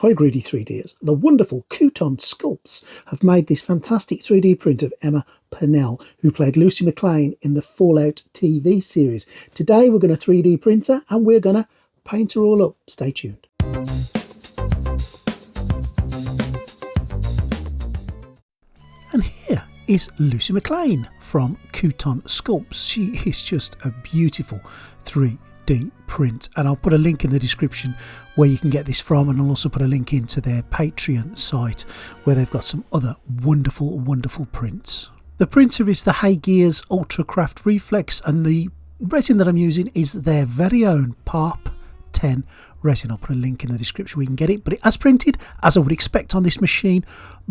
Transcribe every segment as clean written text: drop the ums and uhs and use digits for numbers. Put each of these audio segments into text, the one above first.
Hi Greedy 3Ders. The wonderful Mcleon Sculpts have made this fantastic 3D print of Emma Purnell, who played Lucy Mcleon in the Fallout TV series. Today we're going to 3D print her and we're going to paint her all up. Stay tuned. And here is Lucy Mcleon from Mcleon Sculpts. She is just a beautiful 3D print, and I'll put a link in the description where you can get this from, and I'll also put a link into their Patreon site where they've got some other wonderful prints. The printer is the Hey Gears Ultracraft Reflex, and the resin that I'm using is their very own PARP 10 resin. I'll put a link in the description where you can get it, but it has printed as I would expect on this machine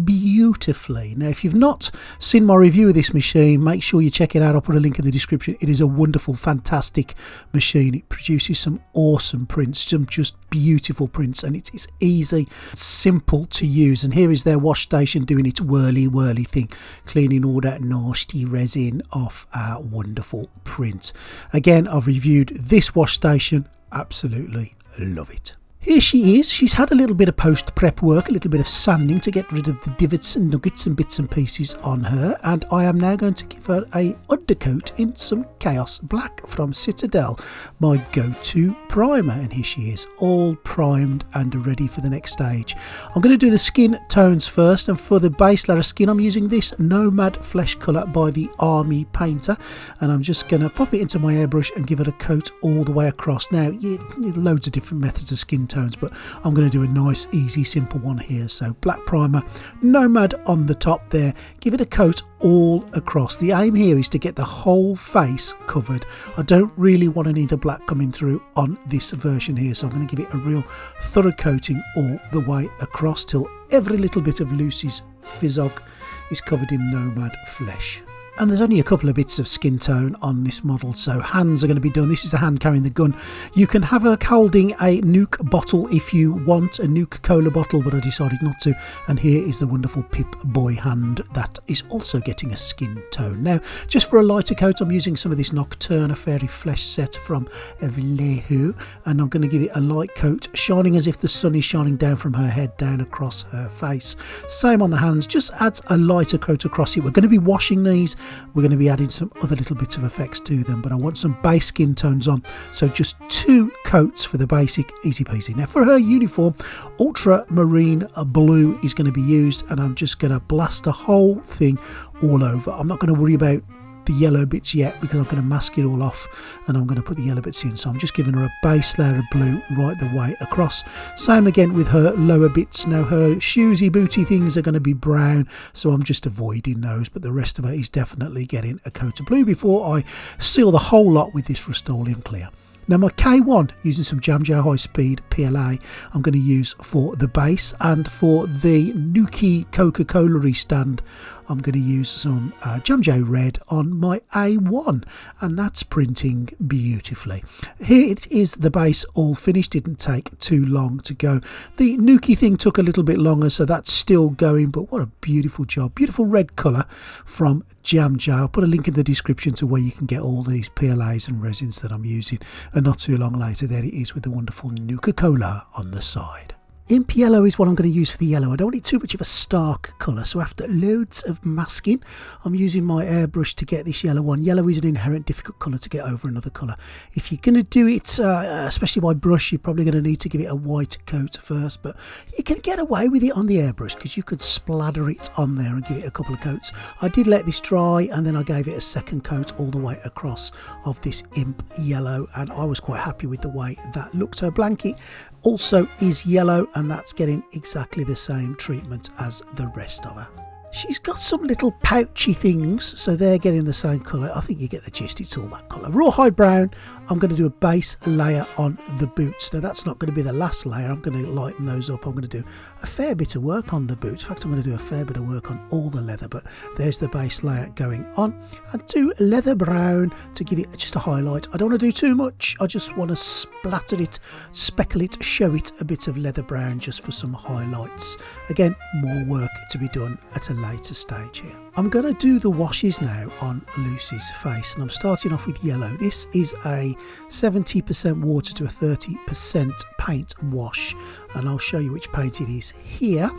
beautifully. Now if you've not seen my review of this machine, make sure you check it out. I'll put a link in the description. It is a wonderful, fantastic machine. It produces some awesome prints, some just beautiful prints, and it is easy, simple to use. And here is their wash station doing its whirly thing, cleaning all that nasty resin off our wonderful print. Again, I've reviewed this wash station, absolutely love it. Here she is. She's had a little bit of post-prep work, a little bit of sanding to get rid of the divots and nuggets and bits and pieces on her, and I am now going to give her a undercoat in some Chaos Black from Citadel, my go-to primer. And here she is, all primed and ready for the next stage. I'm going to do the skin tones first, and for the base layer of skin I'm using this Nomad Flesh colour by the Army Painter, and I'm just going to pop it into my airbrush and give it a coat all the way across. Now, loads of different methods of skin tones, but I'm going to do a nice, easy, simple one here. So black primer, Nomad on the top there, give it a coat all across. The aim here is to get the whole face covered. I don't really want any of the black coming through on this version here, so I'm going to give it a real thorough coating all the way across till every little bit of Lucy's physog is covered in Nomad Flesh. And there's only a couple of bits of skin tone on this model, so hands are going to be done. This is the hand carrying the gun. You can have her holding a nuke bottle if you want, a nuke cola bottle, but I decided not to. And here is the wonderful Pip Boy hand that is also getting a skin tone. Now, just for a lighter coat, I'm using some of this Nocturna Fairy Flesh set from Vallejo, and I'm going to give it a light coat, shining as if the sun is shining down from her head down across her face. Same on the hands, just adds a lighter coat across it. We're going to be washing these. We're going to be adding some other little bits of effects to them, but I want some base skin tones on, so just 2 coats for the basic, easy peasy. Now for her uniform, ultramarine blue is going to be used, and I'm just going to blast the whole thing all over. I'm not going to worry about the yellow bits yet because I'm going to mask it all off and I'm going to put the yellow bits in, so I'm just giving her a base layer of blue right the way across. Same again with her lower bits. Now her shoesy booty things are going to be brown, so I'm just avoiding those, but the rest of it is definitely getting a coat of blue before I seal the whole lot with this Rust-Oleum Clear. Now my K1, using some Jam Jar High Speed PLA, I'm going to use for the base, and for the Nuki Coca-Cola stand, I'm going to use some Jam Jar Red on my A1, and that's printing beautifully. Here it is, the base all finished, didn't take too long to go. The Nuki thing took a little bit longer, so that's still going, but what a beautiful job. Beautiful red colour from Jam Jar. I'll put a link in the description to where you can get all these PLAs and resins that I'm using. And not too long later, there it is with the wonderful Nuka-Cola on the side. Imp Yellow is what I'm going to use for the yellow. I don't want it too much of a stark colour, so after loads of masking, I'm using my airbrush to get this yellow on. Yellow is an inherent difficult colour to get over another colour. If you're going to do it, especially by brush, you're probably going to need to give it a white coat first, but you can get away with it on the airbrush because you could splatter it on there and give it a couple of coats. I did let this dry and then I gave it a second coat all the way across of this Imp Yellow, and I was quite happy with the way that looked. Her blanket also is yellow, and that's getting exactly the same treatment as the rest of her. She's got some little pouchy things, so they're getting the same colour. I think you get the gist, it's all that colour. Rawhide brown, I'm going to do a base layer on the boots. Now that's not going to be the last layer, I'm going to lighten those up. I'm going to do a fair bit of work on the boots. In fact, I'm going to do a fair bit of work on all the leather, but there's the base layer going on. And do leather brown to give it just a highlight. I don't want to do too much, I just want to splatter it, speckle it, show it a bit of leather brown just for some highlights. Again, more work to be done at a later stage here. I'm going to do the washes now on Lucy's face, and I'm starting off with yellow. This is a 70% water to a 30% paint wash. and I'll show you which paint it is here.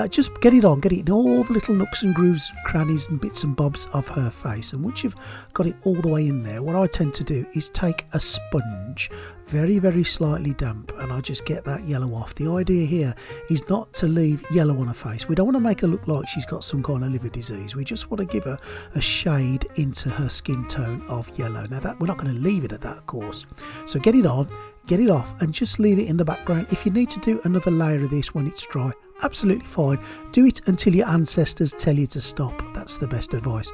Just get it on, get it in all the little nooks and grooves, crannies and bits and bobs of her face, and once you've got it all the way in there, what I tend to do is take a sponge, very, very slightly damp, and I just get that yellow off. The idea here is not to leave yellow on her face. We don't want to make her look like she's got some kind of liver disease. We just want to give her a shade into her skin tone of yellow. Now that we're not going to leave it at that, of course. So get it on, get it off, and just leave it in the background. If you need to do another layer of this when it's dry, absolutely fine. Do it until your ancestors tell you to stop. That's the best advice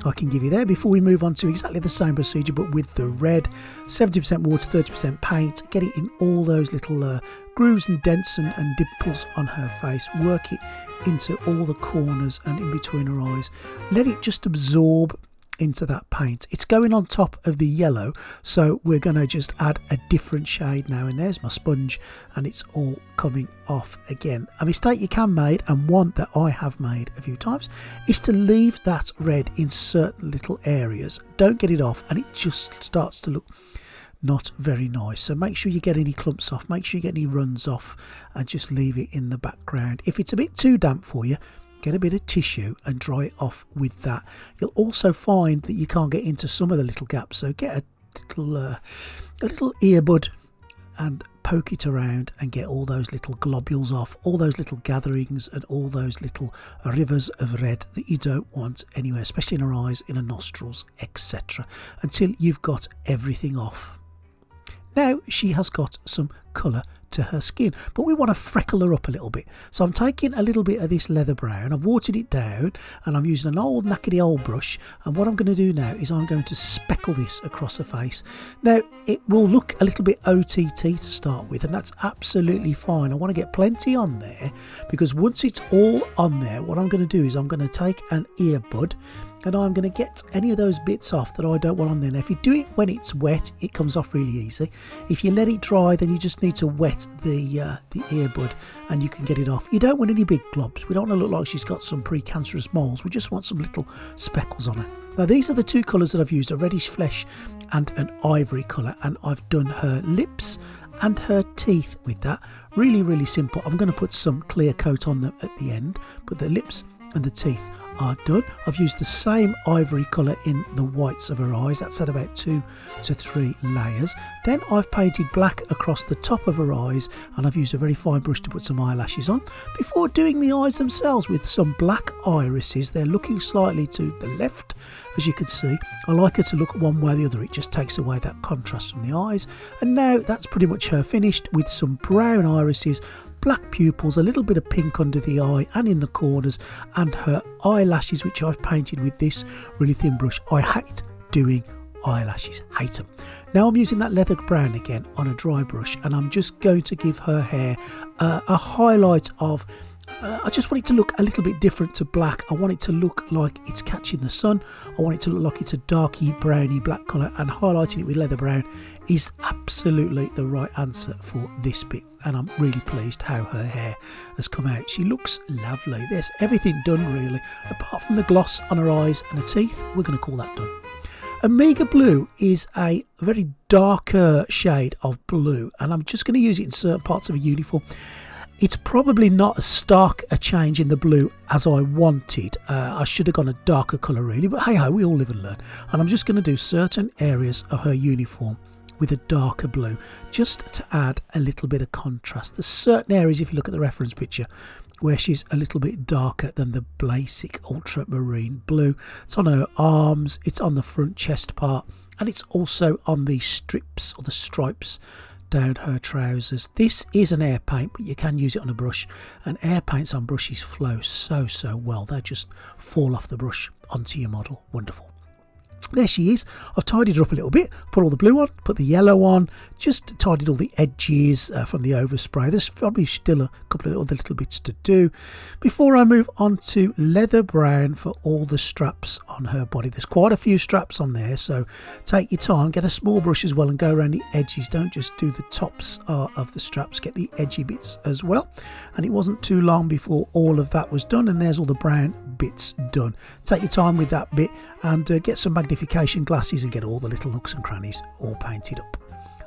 I can give you there. Before we move on to exactly the same procedure but with the red, 70% water, 30% paint, get it in all those little grooves and dents and dimples on her face. Work it into all the corners and in between her eyes. Let it just absorb into that paint. It's going on top of the yellow, so we're going to just add a different shade now, and there's my sponge and it's all coming off again. A mistake you can make, and one that I have made a few times, is to leave that red in certain little areas. Don't get it off and it just starts to look not very nice. So make sure you get any clumps off, make sure you get any runs off, and just leave it in the background. If it's a bit too damp for you, get a bit of tissue and dry it off with that. You'll also find that you can't get into some of the little gaps, so get a little earbud and poke it around and get all those little globules off, all those little gatherings and all those little rivers of red that you don't want anywhere, especially in her eyes, in her nostrils, etc., until you've got everything off. Now she has got some colour to her skin, but we want to freckle her up a little bit. So I'm taking a little bit of this leather brown, I've watered it down, and I'm using an old knackety old brush, and what I'm going to do now is I'm going to speckle this across her face. Now it will look a little bit OTT to start with, and that's absolutely fine. I want to get plenty on there, because once it's all on there, what I'm going to do is I'm going to take an earbud and I'm going to get any of those bits off that I don't want on there. Now if you do it when it's wet, it comes off really easy. If you let it dry, then you just need to wet the earbud and you can get it off. You don't want any big globs. We don't want to look like she's got some precancerous moles. We just want some little speckles on her. Now these are the two colours that I've used, a reddish flesh and an ivory colour, and I've done her lips and her teeth with that. Really, really simple. I'm going to put some clear coat on them at the end, but the lips and the teeth are done. I've used the same ivory colour in the whites of her eyes. That's at about 2 to 3 layers. Then I've painted black across the top of her eyes, and I've used a very fine brush to put some eyelashes on before doing the eyes themselves with some black irises. They're looking slightly to the left, as you can see. I like her to look one way or the other. It just takes away that contrast from the eyes. And now that's pretty much her finished, with some brown irises, black pupils, a little bit of pink under the eye and in the corners, and her eyelashes, which I've painted with this really thin brush. I hate doing eyelashes, hate them. Now I'm using that leather brown again on a dry brush, and I'm just going to give her hair a highlight of I just want it to look a little bit different to black. I want it to look like it's catching the sun. I want it to look like it's a darky browny black colour, and highlighting it with leather brown is absolutely the right answer for this bit, and I'm really pleased how her hair has come out. She looks lovely. There's everything done really, apart from the gloss on her eyes and her teeth. We're going to call that done. Omega Blue is a very darker shade of blue, and I'm just going to use it in certain parts of a uniform. It's probably not as stark a change in the blue as I wanted. I should have gone a darker colour really, but hey ho, we all live and learn. And I'm just going to do certain areas of her uniform with a darker blue, just to add a little bit of contrast. There's certain areas, if you look at the reference picture, where she's a little bit darker than the basic ultramarine blue. It's on her arms, it's on the front chest part, and it's also on the strips or the stripes down her trousers. This is an air paint, but you can use it on a brush, and air paints on brushes flow so well. They just fall off the brush onto your model. Wonderful. There she is. I've tidied her up a little bit, put all the blue on, put the yellow on, just tidied all the edges from the overspray. There's probably still a couple of other little bits to do before I move on to leather brown for all the straps on her body. There's quite a few straps on there, so take your time, get a small brush as well and go around the edges. Don't just do the tops of the straps, get the edgy bits as well. And it wasn't too long before all of that was done, and there's all the brown bits done. Take your time with that bit and get some magnification glasses and get all the little nooks and crannies all painted up.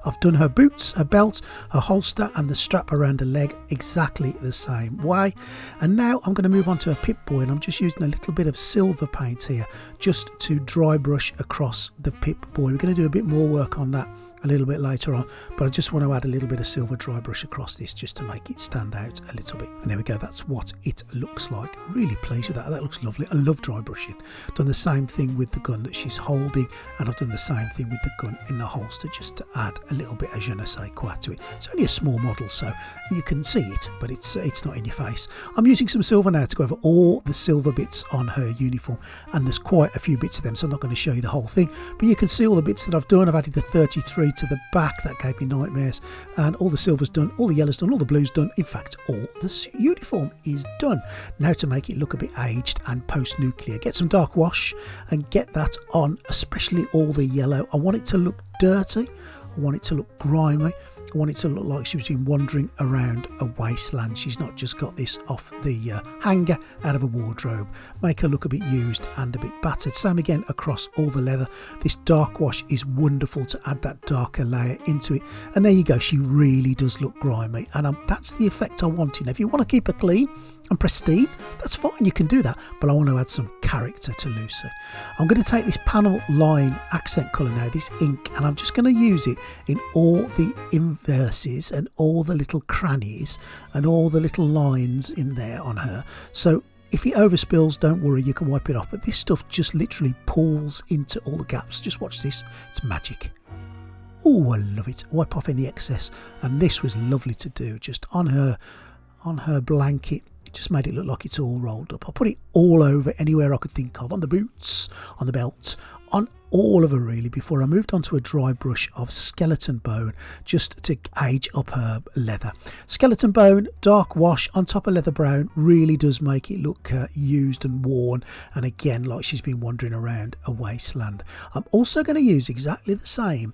I've done her boots, her belt, her holster and the strap around her leg exactly the same way. And now I'm going to move on to a Pip-Boy, and I'm just using a little bit of silver paint here just to dry brush across the Pip-Boy. We're going to do a bit more work on that a little bit later on, but I just want to add a little bit of silver dry brush across this just to make it stand out a little bit. And there we go, that's what it looks like. Really pleased with that. That looks lovely. I love dry brushing. Done the same thing with the gun that she's holding, and I've done the same thing with the gun in the holster just to add a little bit of je ne sais quoi to it. It's only a small model, so you can see it, but it's not in your face. I'm using some silver now to go over all the silver bits on her uniform, and there's quite a few bits of them, so I'm not going to show you the whole thing, but you can see all the bits that I've done. I've added the 33 to the back, that gave me nightmares, and all the silver's done, all the yellow's done, all the blue's done. In fact, all the uniform is done. Now to make it look a bit aged and post-nuclear, get some dark wash and get that on, especially all the yellow. I want it to look dirty, I want it to look grimy, I want it to look like she's been wandering around a wasteland. She's not just got this off the hanger out of a wardrobe. Make her look a bit used and a bit battered. Same again across all the leather. This dark wash is wonderful to add that darker layer into it. And there you go, she really does look grimy, and that's the effect I wanted. If you want to keep her clean and pristine, that's fine, you can do that, but I want to add some character to Lucy. I'm going to take this panel line accent colour now, this ink, and I'm just going to use it in all the inverses and all the little crannies and all the little lines in there on her. So if it overspills, don't worry, you can wipe it off, but this stuff just literally pulls into all the gaps. Just watch this, it's magic. Oh, I love it. Wipe off any excess, and this was lovely to do just on her blanket. It just made it look like it's all rolled up. I put it all over, anywhere I could think of, on the boots, on the belt, on all of her really, before I moved on to a dry brush of skeleton bone just to age up her leather. Skeleton bone, dark wash on top of leather brown really does make it look used and worn, and again like she's been wandering around a wasteland. I'm also going to use exactly the same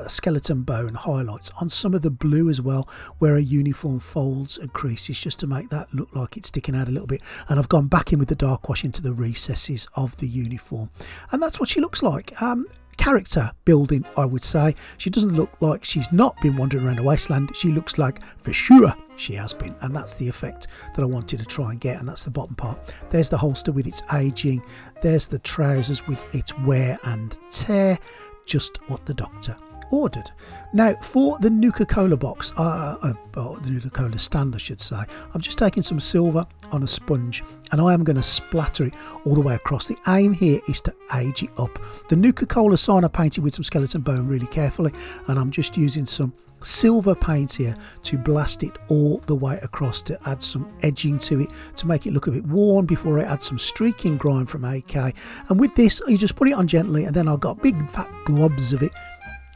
skeleton bone highlights on some of the blue as well, where a uniform folds and creases, just to make that look like it's sticking out a little bit. And I've gone back in with the dark wash into the recesses of the uniform, and that's what she looks like. Character building, I would say. She doesn't look like she's not been wandering around a wasteland. She looks like for sure she has been, and that's the effect that I wanted to try and get. And that's the bottom part. There's the holster with its aging, there's the trousers with its wear and tear, just what the doctor ordered. Now for the Nuka-Cola box, the Nuka-Cola stand I should say, I'm just taking some silver on a sponge and I am going to splatter it all the way across. The aim here is to age it up. The Nuka-Cola sign I painted with some skeleton bone really carefully, and I'm just using some silver paint here to blast it all the way across to add some edging to it, to make it look a bit worn before I add some streaking grime from AK. And with this you just put it on gently, and then I've got big fat globs of it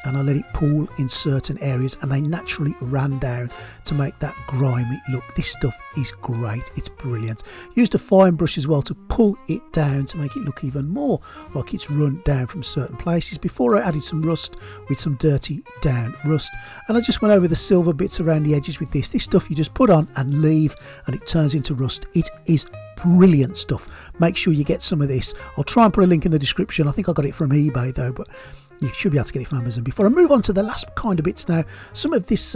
and I let it pool in certain areas, and they naturally ran down to make that grimy look. This stuff is great, it's brilliant. Used a fine brush as well to pull it down to make it look even more like it's run down from certain places, before I added some rust with some dirty down rust. And I just went over the silver bits around the edges with this. This stuff you just put on and leave and it turns into rust. It is brilliant stuff. Make sure you get some of this. I'll try and put a link in the description. I think I got it from eBay though, but you should be able to get it from Amazon. Before I move on to the last kind of bits now, some of this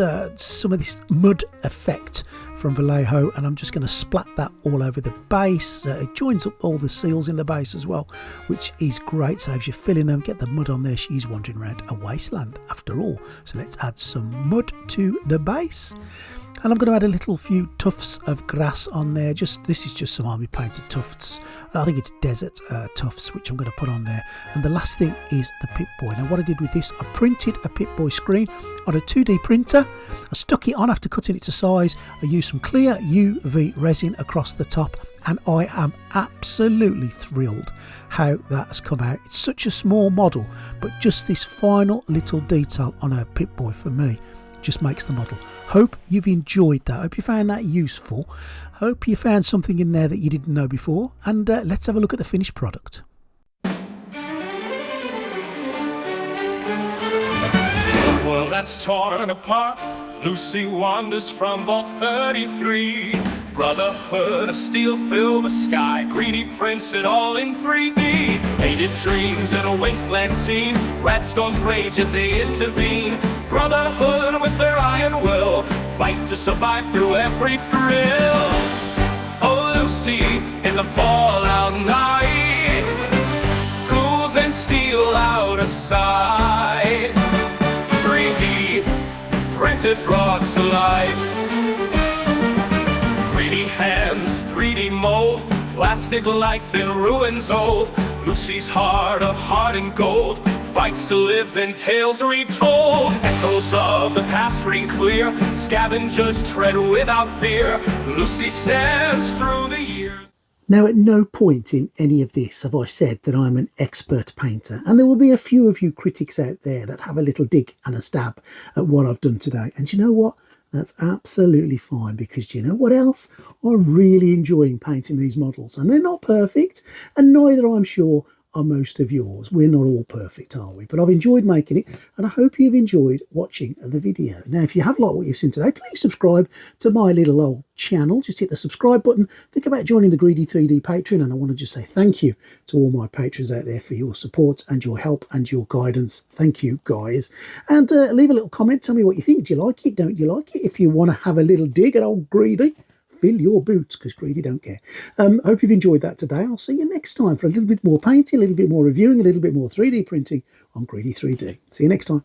mud effect from Vallejo, and I'm just going to splat that all over the base. It joins up all the seals in the base as well, which is great, saves you filling them. Get the mud on there. She's wandering around a wasteland after all, so let's add some mud to the base. And I'm going to add a little few tufts of grass on there. This is just some army painted tufts. I think it's desert tufts, which I'm going to put on there. And the last thing is the Pip-Boy. Now what I did with this, I printed a Pip-Boy screen on a 2D printer. I stuck it on after cutting it to size. I used some clear UV resin across the top, and I am absolutely thrilled how that has come out. It's such a small model, but just this final little detail on her Pip-Boy for me just makes the model. Hope you've enjoyed that. Hope you found that useful. Hope you found something in there that you didn't know before. And let's have a look at the finished product. The world that's torn apart, Lucy wanders from Vault 33. Brotherhood of steel fill the sky. Greedy prints it all in 3D. Painted dreams in a wasteland scene. Rat storms rage as they intervene. Brotherhood with their iron will fight to survive through every thrill. Oh, Lucy, in the fallout night, ghouls and steel out of sight. 3D printed brought to life. 3D hands, 3D mold, plastic life in ruins old. Lucy's heart of hardened gold fights to live in tales retold. Echoes of the past ring clear, scavengers tread without fear. Lucy stands through the years. Now, at no point in any of this have I said that I'm an expert painter, and there will be a few of you critics out there that have a little dig and a stab at what I've done today. And you know what? That's absolutely fine, because do you know what else? I'm really enjoying painting these models, and they're not perfect, and neither, I'm sure, are most of yours. We're not all perfect, are we? But I've enjoyed making it, and I hope you've enjoyed watching the video. Now, if you have liked what you've seen today, please subscribe to my little old channel. Just hit the subscribe button. Think about joining the Greedy 3D Patreon, and I want to just say thank you to all my patrons out there for your support and your help and your guidance. Thank you, guys. And leave a little comment. Tell me what you think. Do you like it? Don't you like it? If you want to have a little dig at old Greedy, fill your boots, because Greedy don't care. Hope you've enjoyed that today. I'll see you next time for a little bit more painting, a little bit more reviewing, a little bit more 3D printing on Greedy 3D. See you next time.